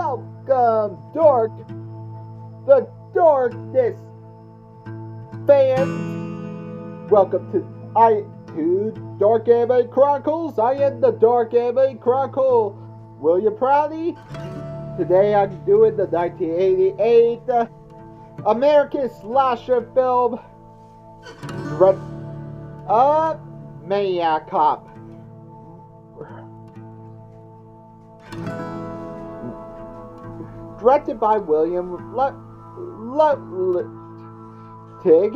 welcome, the darkness fans. Welcome to Dark Anime Chronicles. I am the Dark Anime Chronicle, William Prouty. Today I'm doing the 1988 American slasher film, Maniac Cop. Directed by William Tig.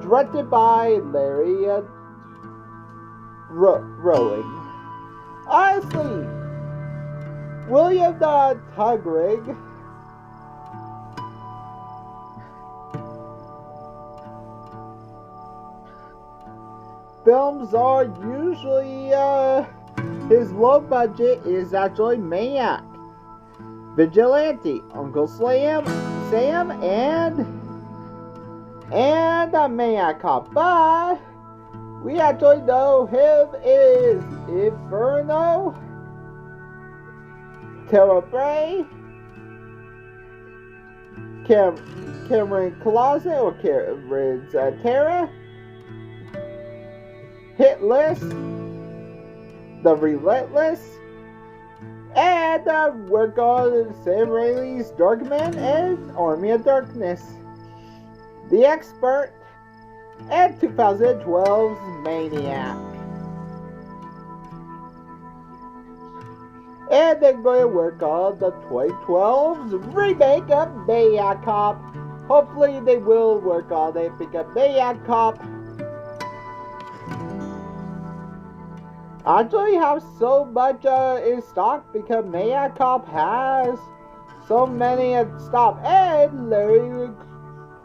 Directed by Larry Rowling. Honestly, William Tugrig films are usually his low budget is actually Maniac, Vigilante, Uncle Sam, and Maniac Cop. But we actually know him is Inferno, Terra Bray, Cameron Closet or Cameron's Terra, Hitless, The Relentless, and work on Sam Raimi's Darkman and Army of Darkness, The Expert, and 2012's Maniac. And they're going to work on the 2012's remake of Maniac Cop. Hopefully they will work on it because Maniac Cop actually have so much in stock because Maniac Cop has so many in stock. And Larry,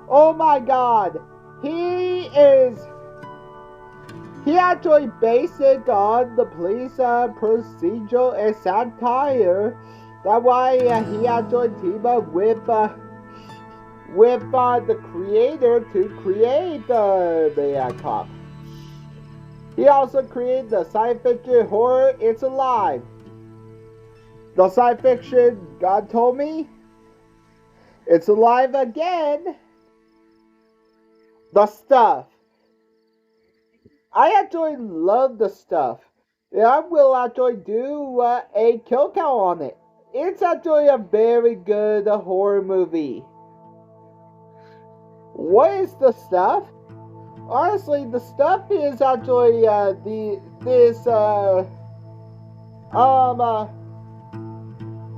oh my god, he actually based it on the police procedural and satire. That's why he actually teamed up with the creator to create Maniac Cop. He also created the science fiction horror It's Alive. The science fiction God Told Me, It's Alive Again, The Stuff. I actually love The Stuff. And I will actually do a kill count on it. It's actually a very good horror movie. What is The Stuff? Honestly, The Stuff is actually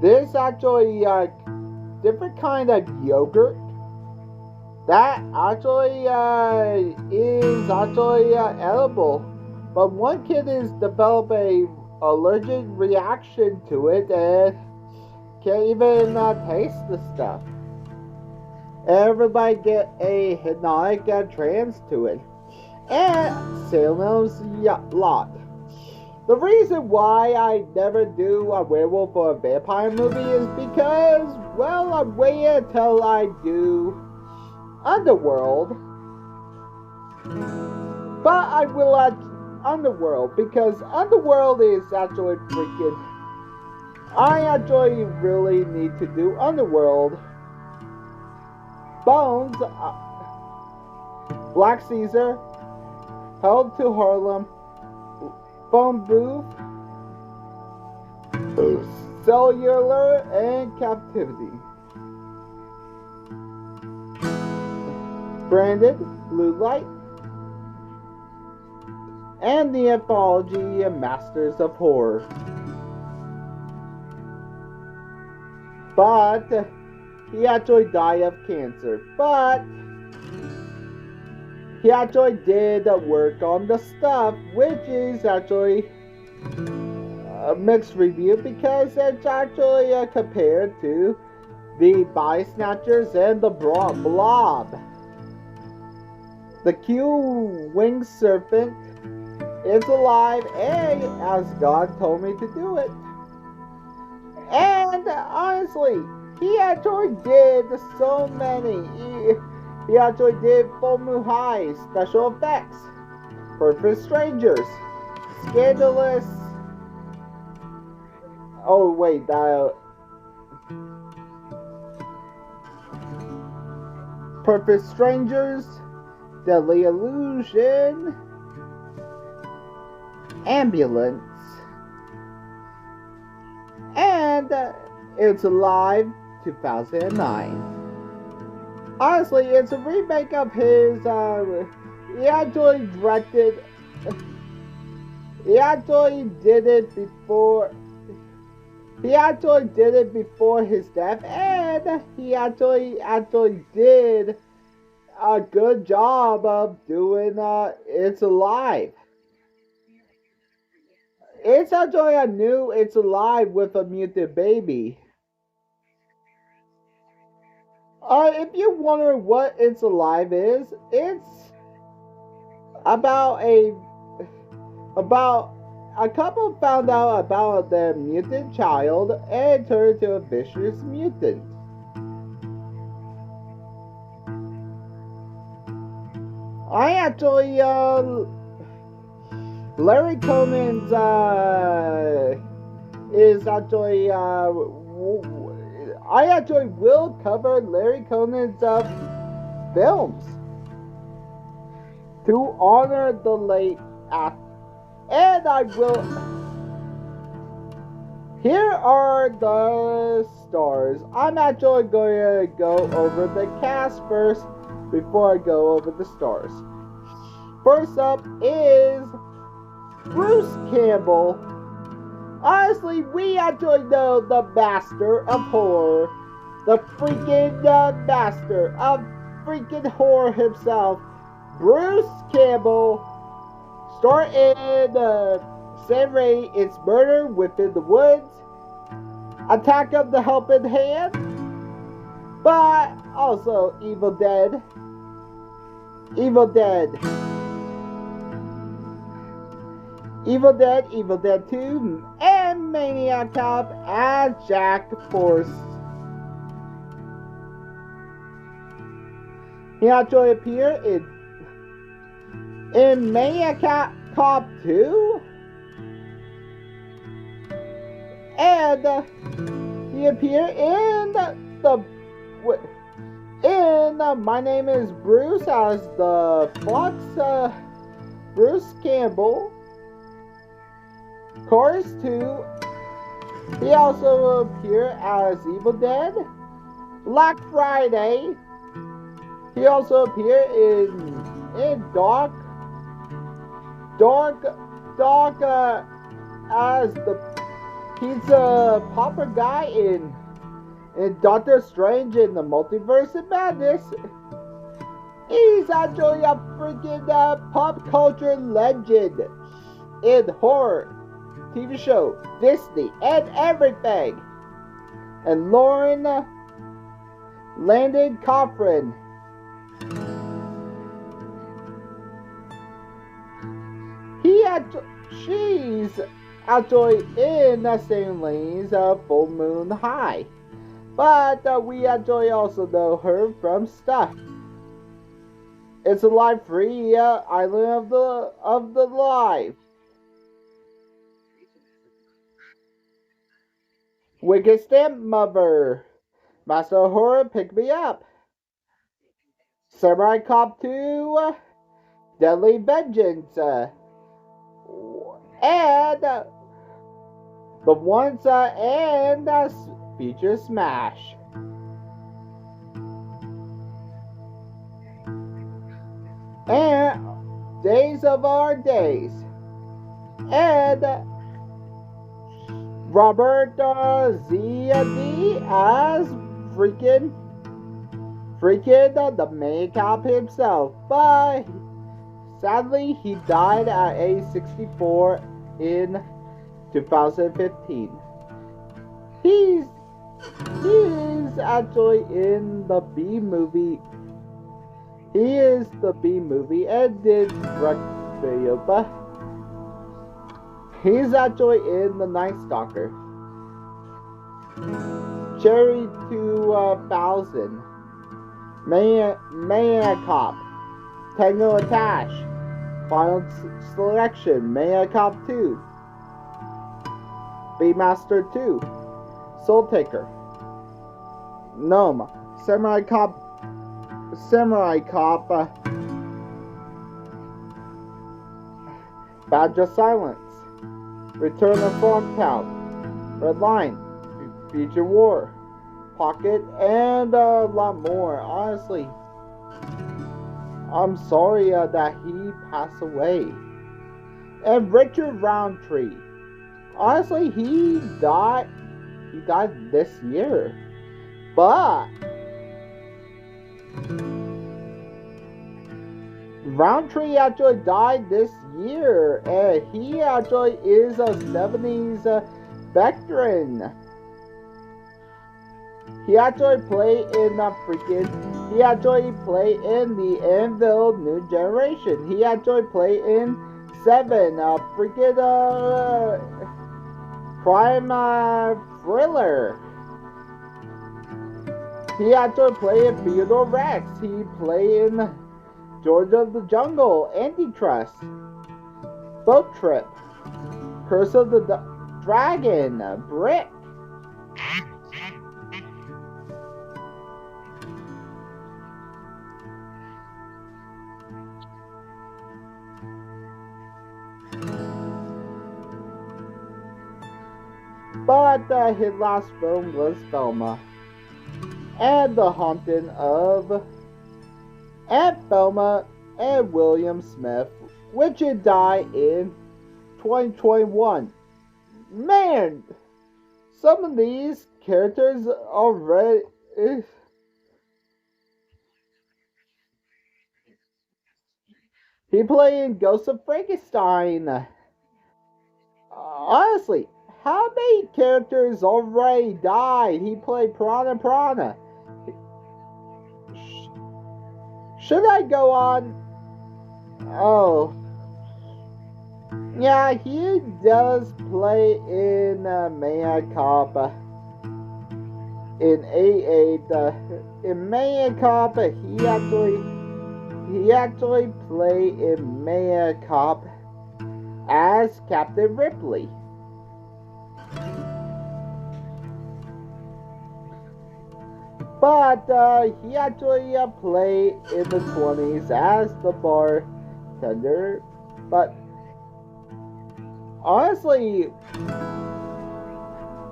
this actually different kind of yogurt that actually is actually edible, but one kid is developed a allergic reaction to it and can't even taste the stuff. Everybody get a hypnotic trance to it. And Salem's Lot. The reason why I never do a werewolf or a vampire movie is because, well, I'm waiting until I do Underworld. But I will add Underworld because Underworld is actually freaking... I actually really need to do Underworld. Bones, Black Caesar, Held to Harlem, Phone Booth, Cellular, and Captivity. Branded, Blue Light, and the anthology Masters of Horror. But he actually died of cancer, but he actually did work on The Stuff, which is actually a mixed review because it's actually compared to The Body Snatchers and The Blob. The Q-Winged Serpent is alive, and as God told me to do it. And honestly, he actually did so many. He actually did Full Moon High, special effects, Perfect Strangers, Scandalous. Oh wait, Perfect Strangers, Deadly Illusion, Ambulance, and It's Alive 2009. Honestly, it's a remake of his, he actually directed, he actually did it before, his death, and he actually did a good job of doing, It's Alive. It's actually a new It's Alive with a mutant baby. If you wonder what It's Alive is, it's about about a couple found out about their mutant child and turned into a vicious mutant. I actually Larry Conan's is actually I actually will cover Larry Conan's films to honor the late actor. And I will. Here are the stars. I'm actually going to go over the cast first before I go over the stars. First up is Bruce Campbell. Honestly, we actually know the master of horror. The freaking master of freaking horror himself. Bruce Campbell. Star in Sam Raimi, It's Murder Within the Woods, Attack of the Helping Hand, but also Evil Dead, Evil Dead 2, and Maniac Cop as Jack Force. He actually appeared in Maniac Cop 2, and he appeared in My Name is Bruce as the Fox, Bruce Campbell. Cars 2. He also appeared as Evil Dead. Black Friday. He also appeared in Doc as the pizza popper guy in Doctor Strange in the Multiverse of Madness. He's actually a freaking pop culture legend in horror, TV show, Disney, and everything. And Lauren Landon Cochran. She's actually in the same lanes of Full Moon High, but we actually also know her from stuff. It's Alive 3, Island of the Live, Wicked Stepmother, Master of Horror, Pick Me Up, Samurai Cop 2, Deadly Vengeance. And the ones and feature Smash. And Days of Our Days. And Robert Z.D. as freaking the Maniac Cop himself. But sadly, he died at age 64 in 2015. He's actually in the B movie. He is the B movie and did direct video, but he's actually in the Night Stalker, Cherry 2000, Maniac Cop, Tango and Tash, Final Selection, Maniac Cop 2, Beatmaster 2, Soul Taker, Gnome, Samurai Cop Samurai Cop, Badge of Silence, Return of Farm Town, Red Line, Future War, Pocket, and a lot more. Honestly, I'm sorry that he passed away. And Richard Roundtree. Honestly, he died. He died this year, but Roundtree actually died this year, and he actually is a 70s veteran. He actually played in he actually played in the Anvil New Generation. He actually played in Seven, crime thriller. He actually played in Theodore Rex. He played in George of the Jungle, Antitrust, Boat Trip, Curse of the Dragon, Brick. But his last film was Thelma and the Haunting of Aunt Thelma and William Smith, which had died in 2021. Man, some of these characters already. He played in Ghost of Frankenstein. Honestly, how many characters already died? He played Prana Prana. Should I go on? Oh, yeah, he does play in Maniac Cop. In A8, in Maniac Cop, he actually played in Maniac Cop as Captain Ripley. But he actually played in the 20s as the bartender. But honestly,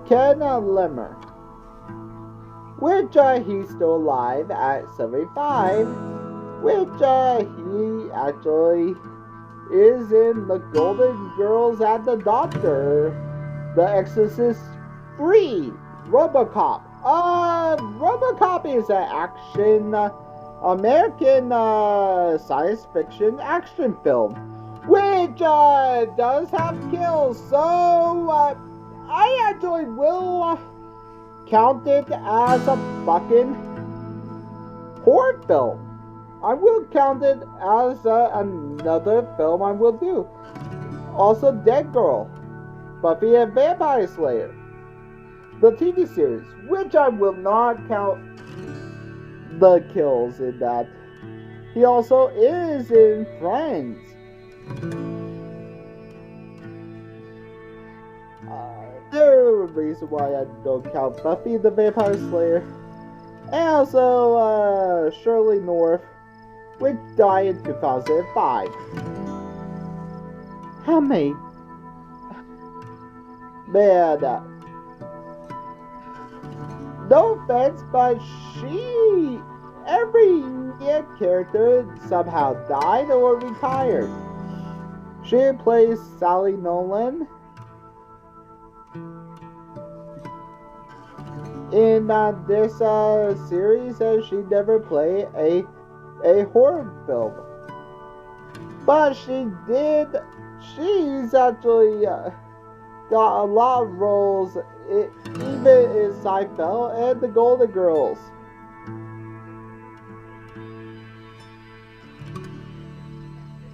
Ken Limmer, which he's still alive at 75, which he actually is in The Golden Girls and the Doctor, The Exorcist 3, RoboCop. RoboCop is an action, American science fiction action film, which does have kills. So I actually will count it as a fucking horror film. I will count it as another film I will do. Also, Dead Girl, Buffy and Vampire Slayer, the TV series, which I will not count the kills in that. He also is in Friends. There's a reason why I don't count Buffy the Vampire Slayer. And also Shirley North, which died in 2005. How many? Man, no offense, but every character somehow died or retired. She plays Sally Nolan in this series. She never played a horror film, but she's actually got a lot of roles, even in Seinfeld and The Golden Girls.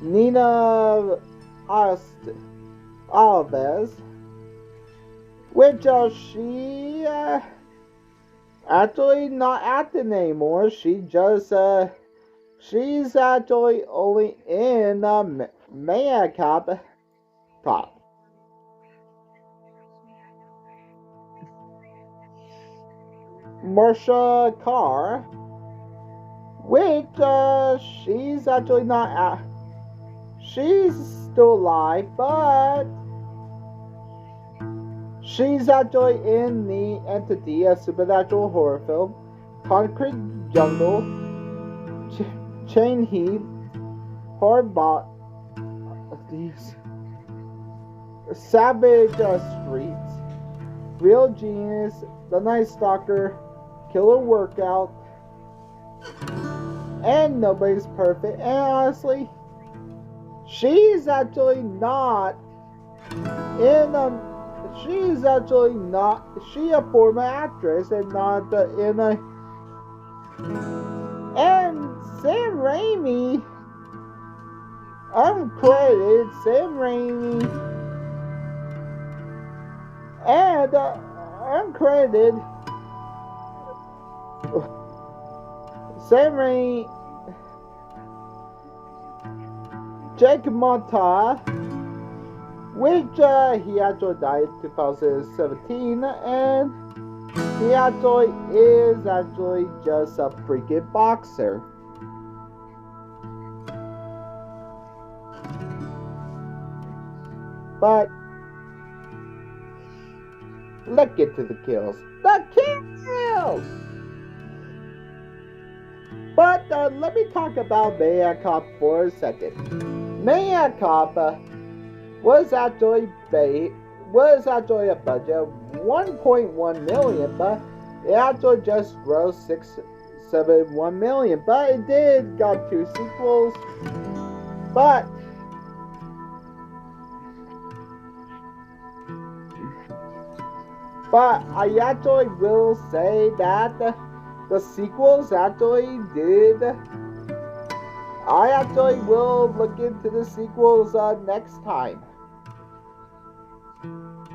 Nina Alves, which she actually not acting anymore. She's actually only in Maniac Cop. Marsha Carr, which she's actually not. She's still alive, but she's actually in the Entity, a supernatural horror film, Concrete Jungle, Chain Heat, Hard Bot, these Savage Streets, Real Genius, The Night Stalker, Killer Workout, and Nobody's Perfect. And honestly, she's actually not in a. She's actually not. She a former actress and not in a. And Sam Raimi, uncredited Sam Raimi, and uncredited Sam Raimi, Jake Monta, which he actually died in 2017, and he actually is actually just a freaking boxer. But let's get to the kills. The kills! But let me talk about Maniac Cop for a second. Maniac Cop was actually a budget of 1.1 million, but it actually just grossed 671 million. But it did got 2 sequels. But I actually will say that the sequels actually did. I actually will look into the sequels next time.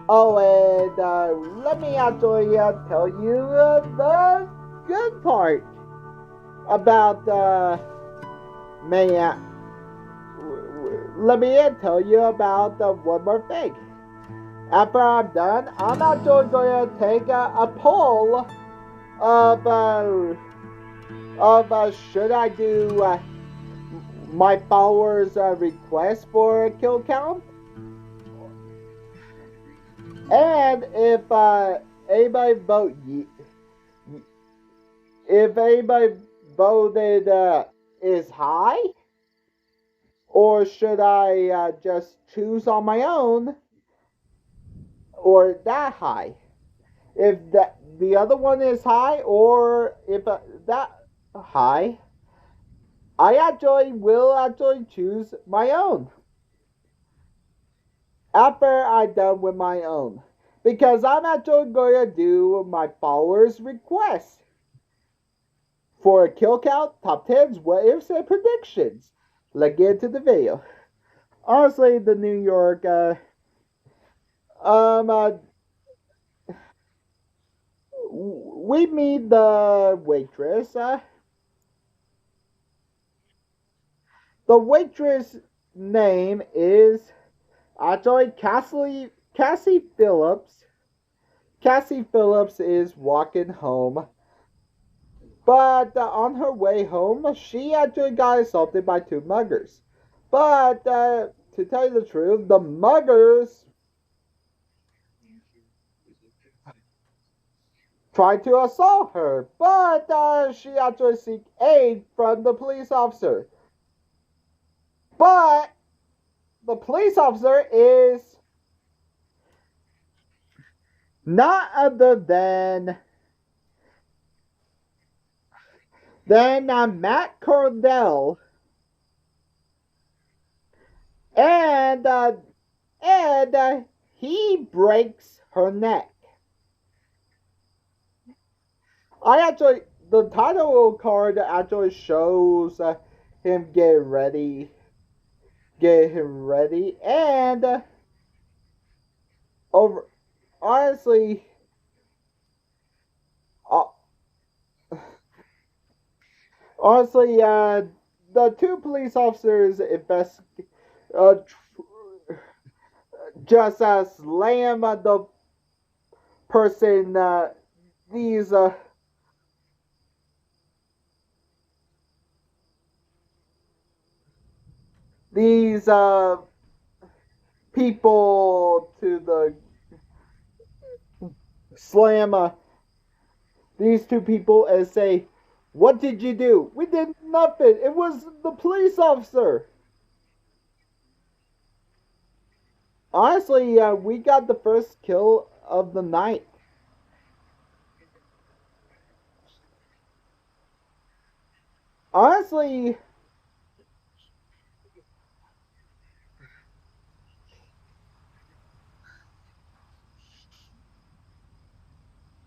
Oh, and let me actually tell you the good part about Maniac. Let me tell you about one more thing. After I'm done, I'm actually going to take a poll of should I do my followers' request for a kill count, and if anybody voted is high, or should I just choose on my own, or that high? If the other one is high, or if that high, I actually will actually choose my own after I'm done with my own, because I'm actually going to do my followers' requests for a kill count, top 10s, what ifs, and predictions. Let's get into the video. Honestly, the New York we meet the waitress. The waitress name is actually Cassie Phillips. Cassie Phillips is walking home, but on her way home, she actually got assaulted by 2 muggers. But to tell you the truth, the muggers tried to assault her, but she actually seek aid from the police officer. But the police officer is not other than Matt Cordell, and he breaks her neck. The title card actually shows him getting him ready, and over honestly, uh, honestly, the 2 police officers uh, just slam the person. These these people to the slam these two people and say, "What did you do?" "We did nothing. It was the police officer." Honestly, we got the first kill of the night. Honestly,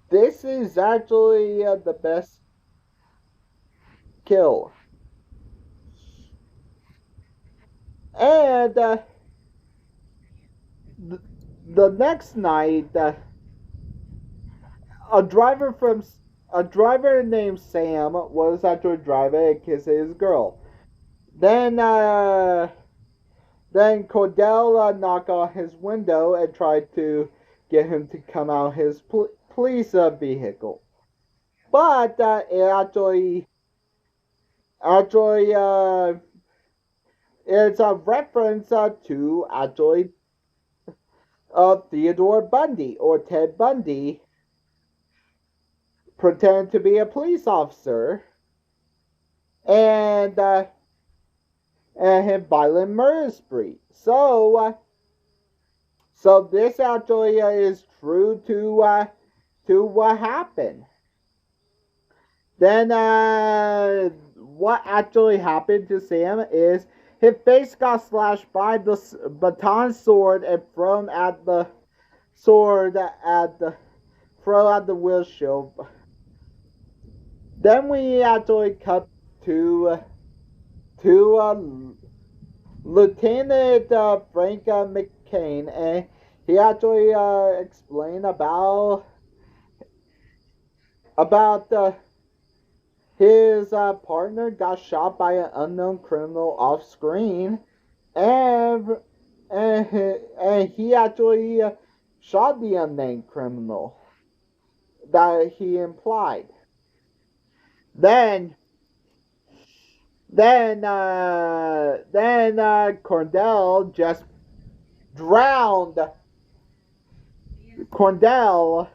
this is actually the best kill. And th- the next night, a driver from a driver named Sam was actually driving and kissing his girl. Then then Cordell knocked on his window and tried to get him to come out his police vehicle. But it actually it's a reference to actually Theodore Bundy or Ted Bundy pretend to be a police officer and his violent murder spree. So this actually is true to what happened. Then what actually happened to Sam is his face got slashed by the baton sword and thrown at the sword at the throw at the windshield. Then we actually cut to Lieutenant Frank McCain, and he actually explained about his partner got shot by an unknown criminal off screen, and and he actually shot the unnamed criminal that he implied. Then Cornell just drowned. Cornell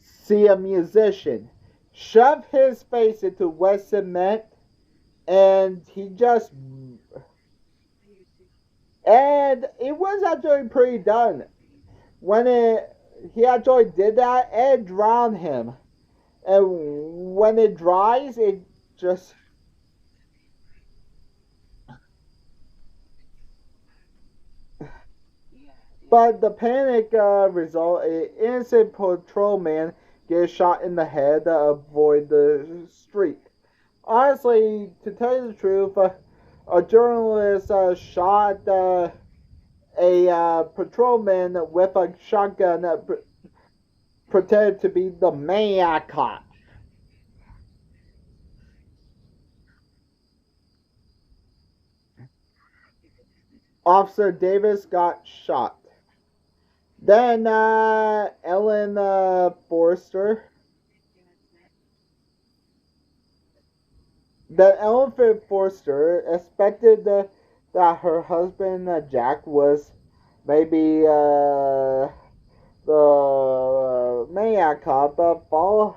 see a musician, shoved his face into wet cement, and he just and it was actually pretty done. When it he actually did that, it drowned him. And when it dries, it just but the panic result, an innocent patrolman gets shot in the head to avoid the street. Honestly, to tell you the truth, a journalist shot a patrolman with a shotgun pretended to be the Maniac Cop. Officer Davis got shot. Then Ellen Forster. Then Ellen Forster expected that her husband Jack was maybe the Maniac Cop, follow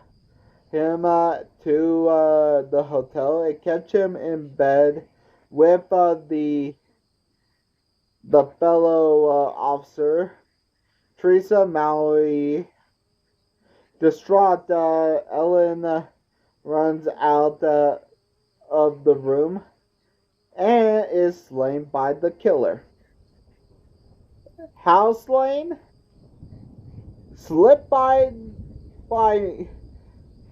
him to the hotel and catch him in bed with the fellow officer Teresa Mallory. Distraught, Ellen runs out of the room and is slain by the killer. How slain? Slipped by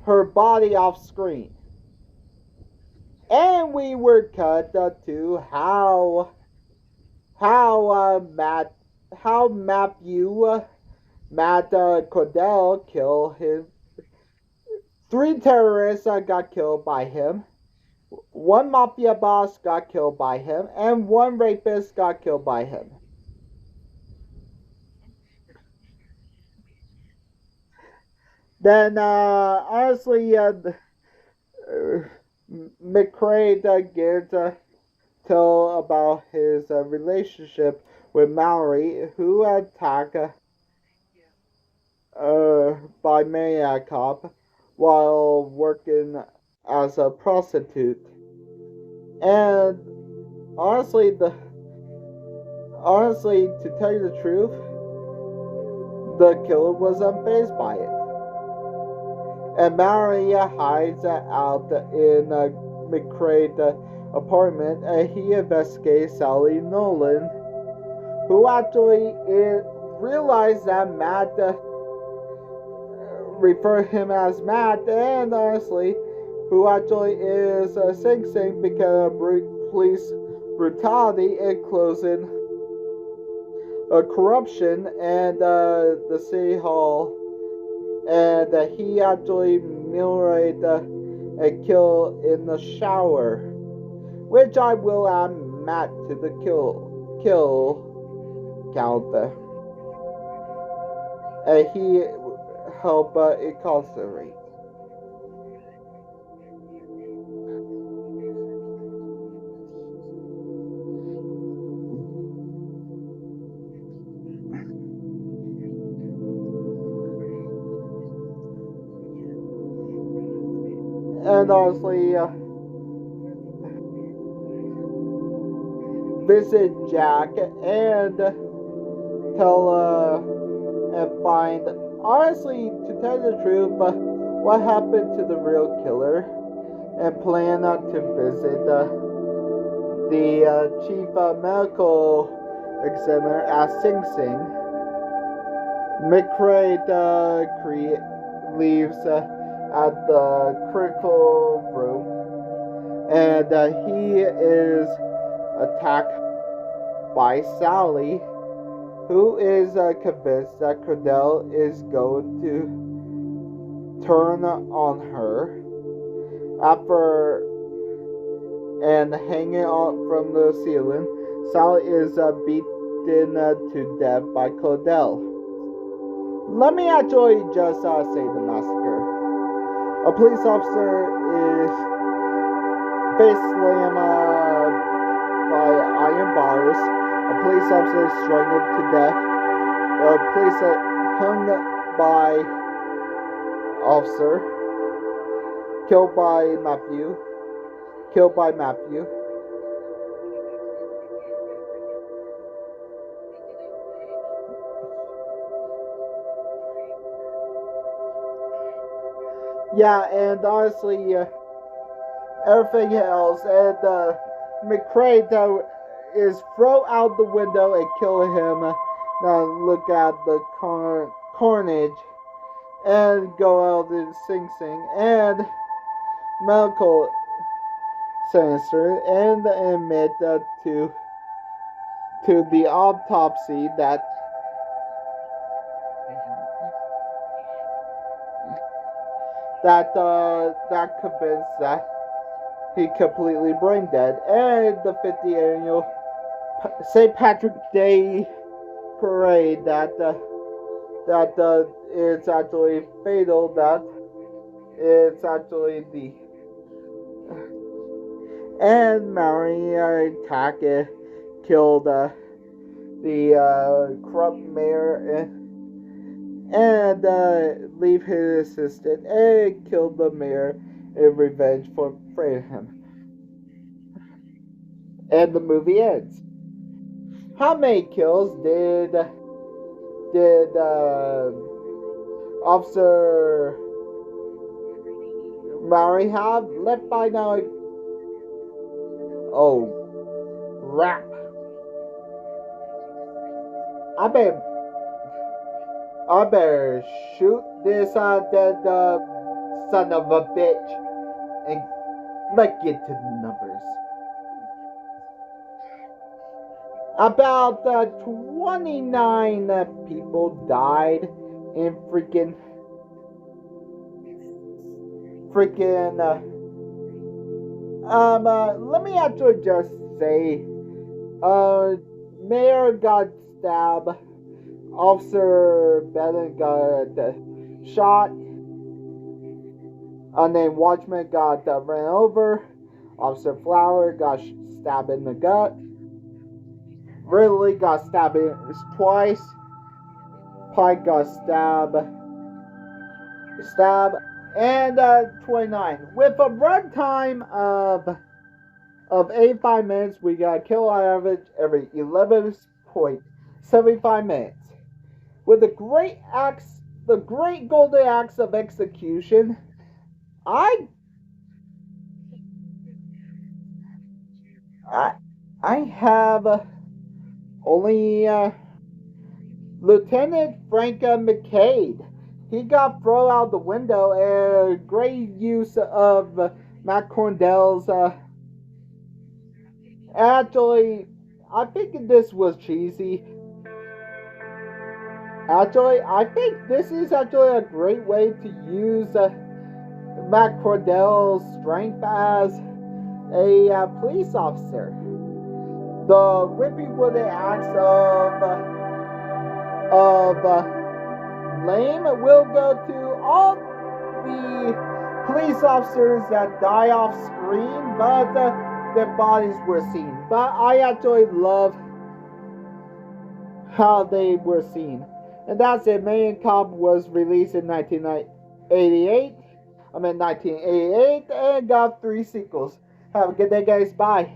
her body off screen. And we were cut to how Matt Cordell killed his three terrorists got killed by him. One mafia boss got killed by him, and one rapist got killed by him. Then, honestly, McCrae gets tell about his relationship with Mallory, who attacked by Maniac Cop while working as a prostitute. And honestly, to tell you the truth, the killer was unfazed by it. And Maria hides out in McCrae's apartment, and he investigates Sally Nolan, who actually realized that Matt referred him as Matt, and honestly, who actually is Sing Sing because of police brutality, including corruption and the city hall, and he actually mutilated and killed in the shower, which I will add Matt to the kill count, and he helped incarcerate. And honestly, visit Jack and tell and find. Honestly, to tell you the truth, what happened to the real killer, and plan to visit the chief medical examiner at Sing Sing. McCrae leaves at the critical room, and he is attacked by Sally, who is convinced that Cordell is going to turn on her after and hanging on from the ceiling. Sally is beaten to death by Cordell. Let me actually just say the massacre. A police officer is face slammed by iron bars. A police officer is strangled to death. A police hung by officer. Killed by Matthew. Yeah, and honestly, everything else, and McCrae is thrown out the window and kill him. Now look at the carnage, and go out and Sing and medical censor, and admit to the autopsy that convinced that he completely brain dead. And the 50th annual St. Patrick's Day parade that it's actually fatal, that it's actually the and Mary attack killed the corrupt mayor and leave his assistant and killed the mayor in revenge for freeing him. And the movie ends. How many kills did Officer Murray have? Let find out. Oh, rap! I better shoot this dead son of a bitch, and let's get to the numbers. About 29 people died in freaking let me actually just say, Mayor got stabbed, Officer Bennett got shot, unnamed watchman got ran over, Officer Flower got stabbed in the gut. Ridley got stabbed twice. Pike got stabbed, and 29. With a runtime of 85 minutes, we got a kill on average every 11.75 minutes. With the great golden axe of execution, I have only Lieutenant Frank McCade. He got thrown out the window, and great use of Matt Cornell's. Actually, I think this was cheesy. Actually, I think this is actually a great way to use Matt Cordell's strength as a police officer. The whipping wooden axe of Lame will go to all the police officers that die off screen, but their bodies were seen. But I actually love how they were seen. And that's it. Maniac Cop was released in 1988, and got 3 sequels. Have a good day, guys. Bye.